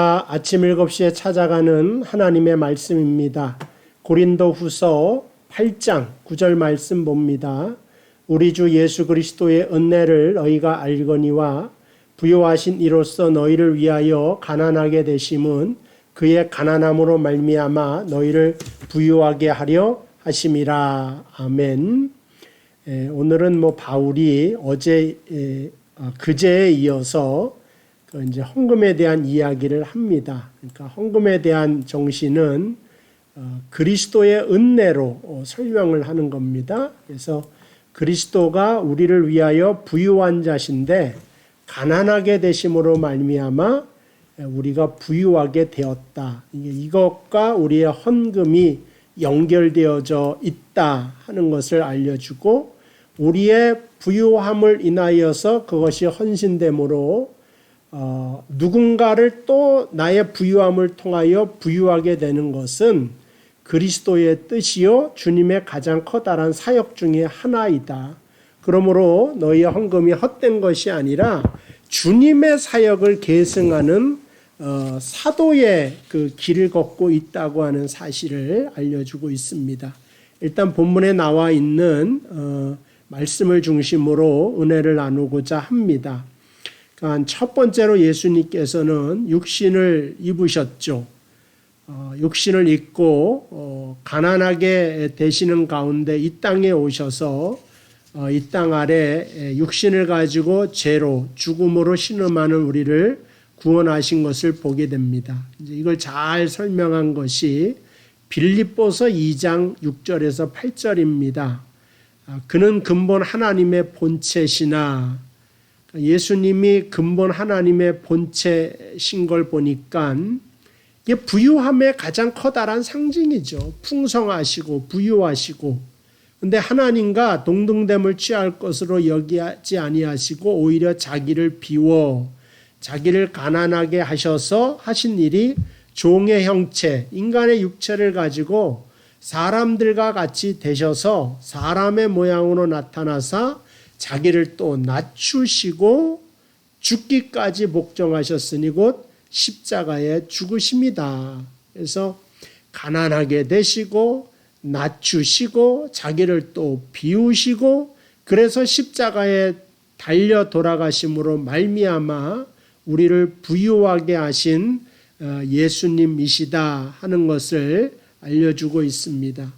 아침 7시에 찾아가는 하나님의 말씀입니다. 고린도후서 8장 9절 말씀 봅니다. 우리 주 예수 그리스도의 은혜를 너희가 알거니와 부요하신 이로써 너희를 위하여 가난하게 되심은 그의 가난함으로 말미암아 너희를 부요하게 하려 하심이라. 아멘. 오늘은 바울이 그제에 이어서 이제 헌금에 대한 이야기를 합니다. 그러니까 헌금에 대한 정신은 그리스도의 은혜로 설명을 하는 겁니다. 그래서 그리스도가 우리를 위하여 부유한 자신데 가난하게 되심으로 말미암아 우리가 부유하게 되었다. 이것과 우리의 헌금이 연결되어져 있다 하는 것을 알려주고, 우리의 부유함을 인하여서 그것이 헌신됨으로 누군가를 또 나의 부유함을 통하여 부유하게 되는 것은 그리스도의 뜻이요 주님의 가장 커다란 사역 중에 하나이다. 그러므로 너희의 헌금이 헛된 것이 아니라 주님의 사역을 계승하는 사도의 그 길을 걷고 있다고 하는 사실을 알려주고 있습니다. 일단 본문에 나와 있는 말씀을 중심으로 은혜를 나누고자 합니다. 첫 번째로 예수님께서는 육신을 입으셨죠. 육신을 입고 가난하게 되시는 가운데 이 땅에 오셔서 이 땅 아래 육신을 가지고 죄로 죽음으로 신음하는 우리를 구원하신 것을 보게 됩니다. 이걸 잘 설명한 것이 빌립보서 2장 6절에서 8절입니다. 그는 근본 하나님의 본체시나, 예수님이 근본 하나님의 본체신 걸 보니까 이게 부유함의 가장 커다란 상징이죠. 풍성하시고 부유하시고, 근데 하나님과 동등됨을 취할 것으로 여기지 아니하시고 오히려 자기를 비워 자기를 가난하게 하셔서 하신 일이 종의 형체, 인간의 육체를 가지고 사람들과 같이 되셔서 사람의 모양으로 나타나사 자기를 또 낮추시고 죽기까지 복종하셨으니 곧 십자가에 죽으심이다. 그래서 가난하게 되시고 낮추시고 자기를 또 비우시고, 그래서 십자가에 달려 돌아가심으로 말미암아 우리를 부유하게 하신 예수님이시다 하는 것을 알려주고 있습니다.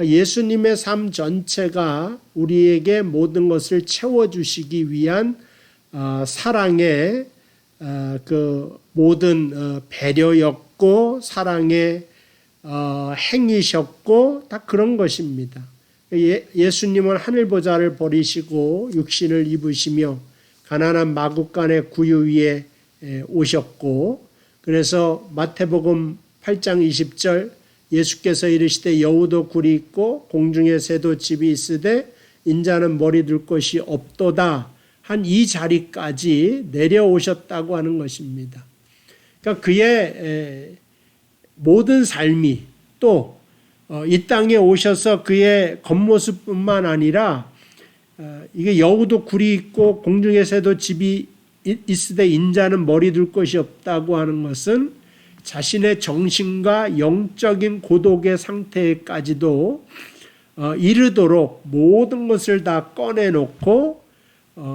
예수님의 삶 전체가 우리에게 모든 것을 채워주시기 위한 사랑의 그 모든 배려였고 사랑의 행위셨고 다 그런 것입니다. 예수님은 하늘보좌를 버리시고 육신을 입으시며 가난한 마국간의 구유 위에 오셨고, 그래서 마태복음 8장 20절 예수께서 이르시되 여우도 굴이 있고 공중에 새도 집이 있으되 인자는 머리 둘 곳이 없도다 한 이 자리까지 내려오셨다고 하는 것입니다. 그러니까 그의 모든 삶이 또 이 땅에 오셔서 그의 겉모습뿐만 아니라 이게 여우도 굴이 있고 공중에 새도 집이 있으되 인자는 머리 둘 곳이 없다고 하는 것은 자신의 정신과 영적인 고독의 상태까지도 이르도록 모든 것을 다 꺼내놓고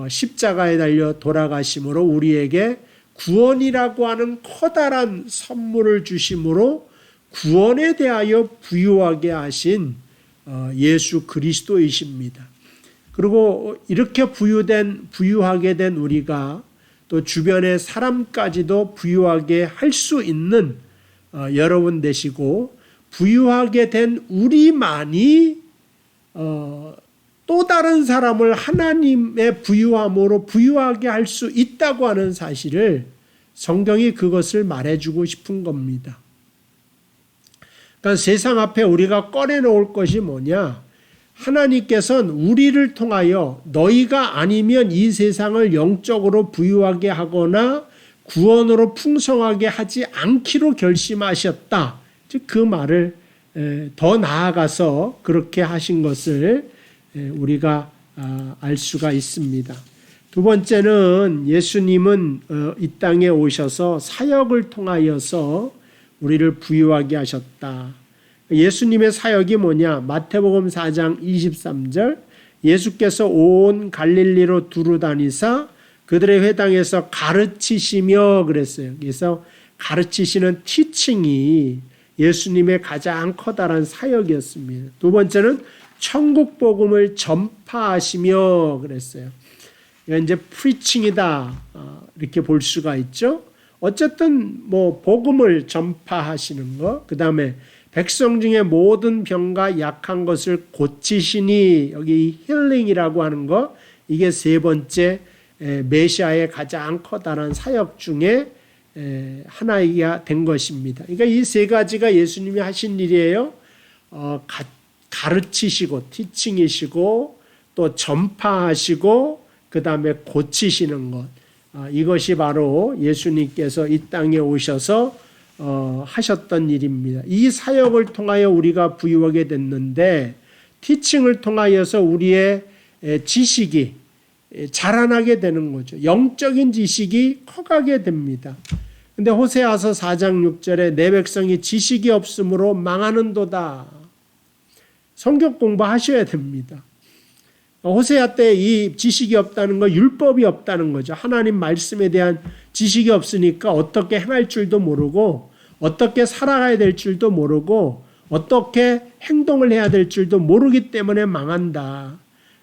십자가에 달려 돌아가심으로 우리에게 구원이라고 하는 커다란 선물을 주심으로 구원에 대하여 부유하게 하신 예수 그리스도이십니다. 그리고 이렇게 부유하게 된 우리가 또 주변의 사람까지도 부유하게 할 수 있는 여러분 되시고, 부유하게 된 우리만이 또 다른 사람을 하나님의 부유함으로 부유하게 할 수 있다고 하는 사실을 성경이 그것을 말해주고 싶은 겁니다. 그러니까 세상 앞에 우리가 꺼내놓을 것이 뭐냐? 하나님께서는 우리를 통하여 너희가 아니면 이 세상을 영적으로 부유하게 하거나 구원으로 풍성하게 하지 않기로 결심하셨다. 즉 그 말을 더 나아가서 그렇게 하신 것을 우리가 알 수가 있습니다. 두 번째는 예수님은 이 땅에 오셔서 사역을 통하여서 우리를 부유하게 하셨다. 예수님의 사역이 뭐냐? 마태복음 4장 23절 예수께서 온 갈릴리로 두루 다니사 그들의 회당에서 가르치시며 그랬어요. 그래서 가르치시는 티칭이 예수님의 가장 커다란 사역이었습니다. 두 번째는 천국 복음을 전파하시며 그랬어요. 이건 이제 프리칭이다 이렇게 볼 수가 있죠. 어쨌든 뭐 복음을 전파하시는 거, 그 다음에 백성 중에 모든 병과 약한 것을 고치시니 여기 힐링이라고 하는 거, 이게 세 번째 메시아의 가장 커다란 사역 중에 하나가 된 것입니다. 그러니까 이 세 가지가 예수님이 하신 일이에요. 가르치시고 티칭이시고 또 전파하시고 그 다음에 고치시는 것. 이것이 바로 예수님께서 이 땅에 오셔서 하셨던 일입니다. 이 사역을 통하여 우리가 부유하게 됐는데 티칭을 통하여서 우리의 지식이 자라나게 되는 거죠. 영적인 지식이 커가게 됩니다. 근데 호세아서 4장 6절에 내 백성이 지식이 없으므로 망하는도다. 성경 공부하셔야 됩니다. 호세아 때 이 지식이 없다는 거, 율법이 없다는 거죠. 하나님 말씀에 대한 지식이 없으니까 어떻게 행할 줄도 모르고 어떻게 살아가야 될 줄도 모르고 어떻게 행동을 해야 될 줄도 모르기 때문에 망한다.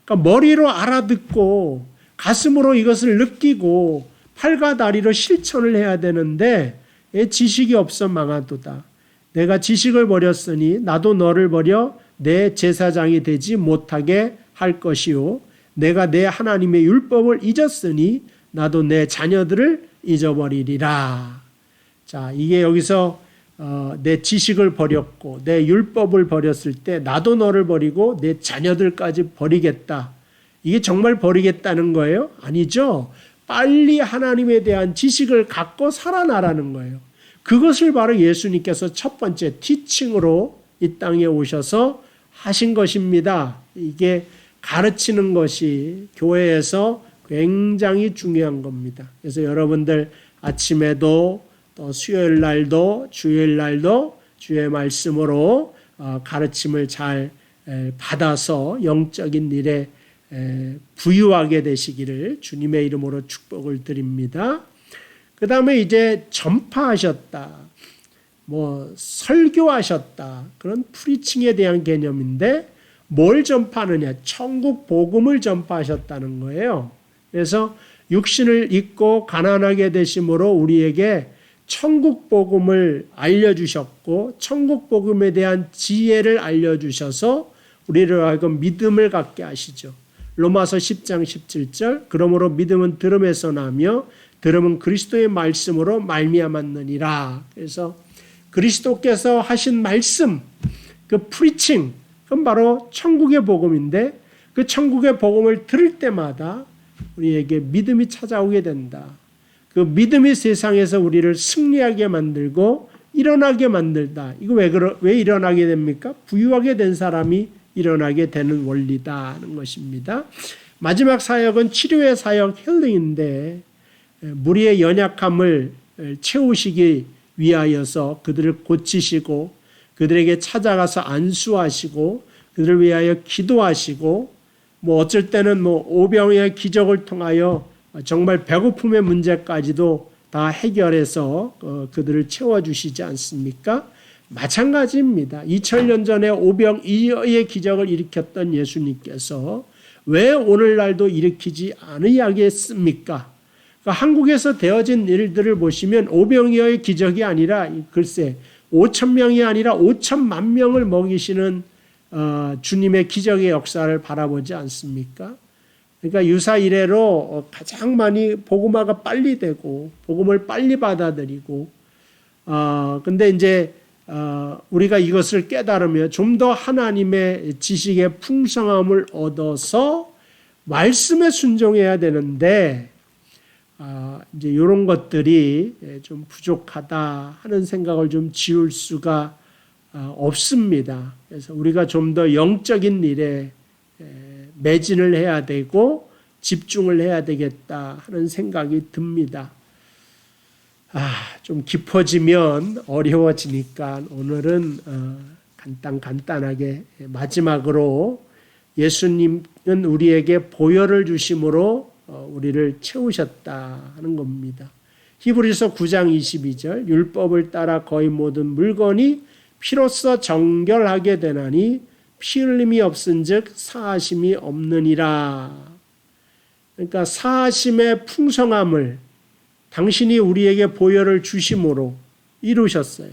그러니까 머리로 알아듣고 가슴으로 이것을 느끼고 팔과 다리로 실천을 해야 되는데 지식이 없어 망하도다. 내가 지식을 버렸으니 나도 너를 버려 내 제사장이 되지 못하게 할 것이요 내가 내 하나님의 율법을 잊었으니 나도 내 자녀들을 잊어버리리라. 자, 이게 여기서 내 지식을 버렸고 내 율법을 버렸을 때 나도 너를 버리고 내 자녀들까지 버리겠다. 이게 정말 버리겠다는 거예요? 아니죠. 빨리 하나님에 대한 지식을 갖고 살아나라는 거예요. 그것을 바로 예수님께서 첫 번째 티칭으로 이 땅에 오셔서 하신 것입니다. 이게 가르치는 것이 교회에서 굉장히 중요한 겁니다. 그래서 여러분들 아침에도 또 수요일 날도 주일 날도 주의 말씀으로 가르침을 잘 받아서 영적인 일에 부유하게 되시기를 주님의 이름으로 축복을 드립니다. 그 다음에 이제 전파하셨다, 뭐 설교하셨다, 그런 프리칭에 대한 개념인데 뭘 전파하느냐? 천국 복음을 전파하셨다는 거예요. 그래서 육신을 입고 가난하게 되심으로 우리에게 천국 복음을 알려주셨고 천국 복음에 대한 지혜를 알려주셔서 우리를 하여금 믿음을 갖게 하시죠. 로마서 10장 17절 그러므로 믿음은 들음에서 나며 들음은 그리스도의 말씀으로 말미암았느니라. 그래서 그리스도께서 하신 말씀, 그 프리칭, 그건 바로 천국의 복음인데 그 천국의 복음을 들을 때마다 우리에게 믿음이 찾아오게 된다. 그 믿음이 세상에서 우리를 승리하게 만들고 일어나게 만들다. 이거 왜 일어나게 됩니까? 부유하게 된 사람이 일어나게 되는 원리다 하는 것입니다. 마지막 사역은 치료의 사역 힐링인데 무리의 연약함을 채우시기 위하여서 그들을 고치시고 그들에게 찾아가서 안수하시고 그들을 위하여 기도하시고 뭐 어쩔 때는 뭐 오병의 기적을 통하여 정말 배고픔의 문제까지도 다 해결해서 그들을 채워주시지 않습니까? 마찬가지입니다. 2000년 전에 오병이어의 기적을 일으켰던 예수님께서 왜 오늘날도 일으키지 않으시겠습니까? 그러니까 한국에서 되어진 일들을 보시면 오병이어의 기적이 아니라 글쎄 5,000명이 아니라 5천만 명을 먹이시는 주님의 기적의 역사를 바라보지 않습니까? 그러니까 유사 이래로 가장 많이 복음화가 빨리 되고 복음을 빨리 받아들이고 근데 이제 우리가 이것을 깨달으며 좀 더 하나님의 지식의 풍성함을 얻어서 말씀에 순종해야 되는데 이제 이런 것들이 좀 부족하다 하는 생각을 좀 지울 수가 없습니다. 그래서 우리가 좀 더 영적인 일에 매진을 해야 되고 집중을 해야 되겠다 하는 생각이 듭니다. 좀 깊어지면 어려워지니까 오늘은 간단하게 마지막으로 예수님은 우리에게 보혈을 주심으로 우리를 채우셨다 하는 겁니다. 히브리서 9장 22절 율법을 따라 거의 모든 물건이 피로써 정결하게 되나니 피 흘림이 없은즉 사하심이 없느니라. 그러니까 사하심의 풍성함을 당신이 우리에게 보혈을 주심으로 이루셨어요.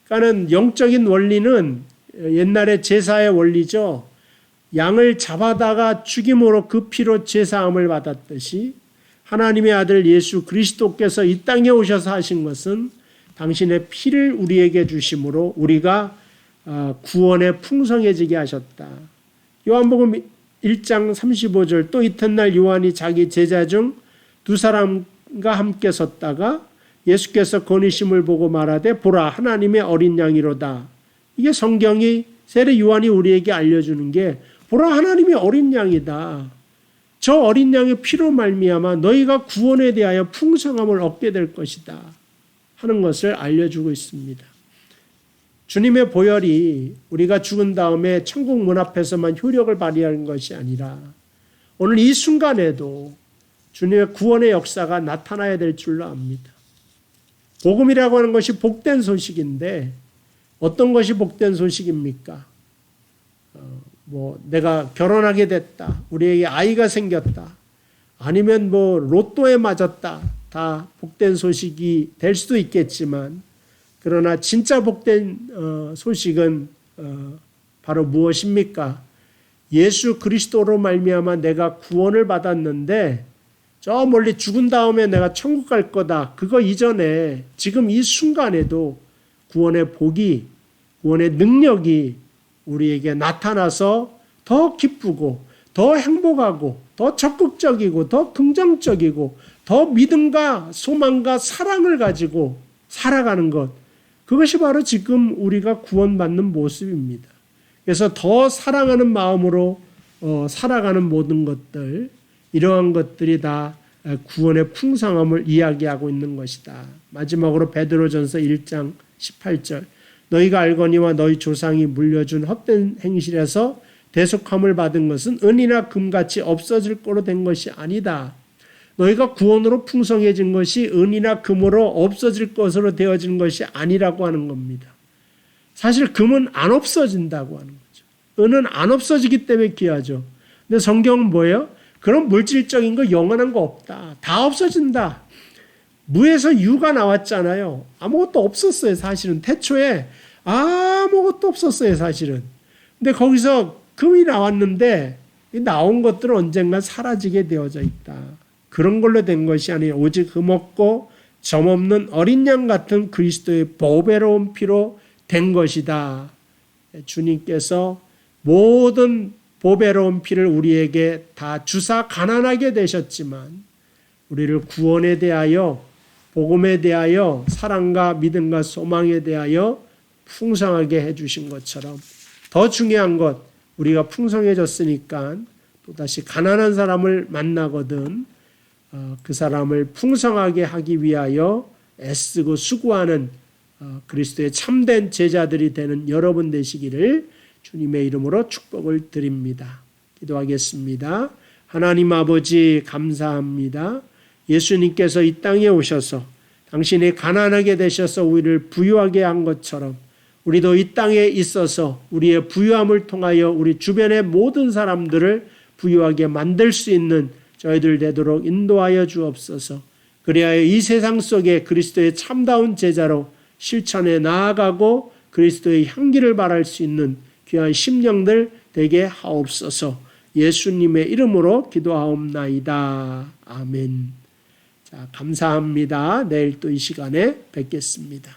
그러니까는 영적인 원리는 옛날에 제사의 원리죠. 양을 잡아다가 죽임으로 그 피로 제사함을 받았듯이 하나님의 아들 예수 그리스도께서 이 땅에 오셔서 하신 것은 당신의 피를 우리에게 주심으로 우리가 구원에 풍성해지게 하셨다. 요한복음 1장 35절 또 이튿날 요한이 자기 제자 중 두 사람과 함께 섰다가 예수께서 거니심을 보고 말하되 보라 하나님의 어린 양이로다. 이게 성경이 세례 요한이 우리에게 알려주는 게 보라 하나님의 어린 양이다. 저 어린 양의 피로 말미암아 너희가 구원에 대하여 풍성함을 얻게 될 것이다 하는 것을 알려주고 있습니다. 주님의 보혈이 우리가 죽은 다음에 천국 문 앞에서만 효력을 발휘하는 것이 아니라 오늘 이 순간에도 주님의 구원의 역사가 나타나야 될 줄로 압니다. 복음이라고 하는 것이 복된 소식인데 어떤 것이 복된 소식입니까? 내가 결혼하게 됐다. 우리에게 아이가 생겼다. 아니면 로또에 맞았다. 다 복된 소식이 될 수도 있겠지만 그러나 진짜 복된 소식은 바로 무엇입니까? 예수 그리스도로 말미암아 내가 구원을 받았는데 저 멀리 죽은 다음에 내가 천국 갈 거다. 그거 이전에 지금 이 순간에도 구원의 복이 구원의 능력이 우리에게 나타나서 더 기쁘고 더 행복하고 더 적극적이고 더 긍정적이고 더 믿음과 소망과 사랑을 가지고 살아가는 것, 그것이 바로 지금 우리가 구원받는 모습입니다. 그래서 더 사랑하는 마음으로 살아가는 모든 것들, 이러한 것들이 다 구원의 풍성함을 이야기하고 있는 것이다. 마지막으로 베드로전서 1장 18절 너희가 알거니와 너희 조상이 물려준 헛된 행실에서 대속함을 받은 것은 은이나 금같이 없어질 거로 된 것이 아니다. 너희가 구원으로 풍성해진 것이 은이나 금으로 없어질 것으로 되어진 것이 아니라고 하는 겁니다. 사실 금은 안 없어진다고 하는 거죠. 은은 안 없어지기 때문에 귀하죠. 근데 성경은 뭐예요? 그런 물질적인 거 영원한 거 없다. 다 없어진다. 무에서 유가 나왔잖아요. 아무것도 없었어요. 사실은 태초에 아무것도 없었어요. 사실은. 근데 거기서 금이 나왔는데 나온 것들은 언젠가 사라지게 되어져 있다. 그런 걸로 된 것이 아니라 오직 흠없고 점없는 어린 양 같은 그리스도의 보배로운 피로 된 것이다. 주님께서 모든 보배로운 피를 우리에게 다 주사 가난하게 되셨지만 우리를 구원에 대하여 복음에 대하여 사랑과 믿음과 소망에 대하여 풍성하게 해주신 것처럼 더 중요한 것, 우리가 풍성해졌으니까 또다시 가난한 사람을 만나거든 그 사람을 풍성하게 하기 위하여 애쓰고 수고하는 그리스도의 참된 제자들이 되는 여러분 되시기를 주님의 이름으로 축복을 드립니다. 기도하겠습니다. 하나님 아버지 감사합니다. 예수님께서 이 땅에 오셔서 당신이 가난하게 되셔서 우리를 부유하게 한 것처럼 우리도 이 땅에 있어서 우리의 부유함을 통하여 우리 주변의 모든 사람들을 부유하게 만들 수 있는 저희들 되도록 인도하여 주옵소서. 그리하여 이 세상 속에 그리스도의 참다운 제자로 실천해 나아가고 그리스도의 향기를 발할 수 있는 귀한 심령들 되게 하옵소서. 예수님의 이름으로 기도하옵나이다. 아멘. 자, 감사합니다. 내일 또 이 시간에 뵙겠습니다.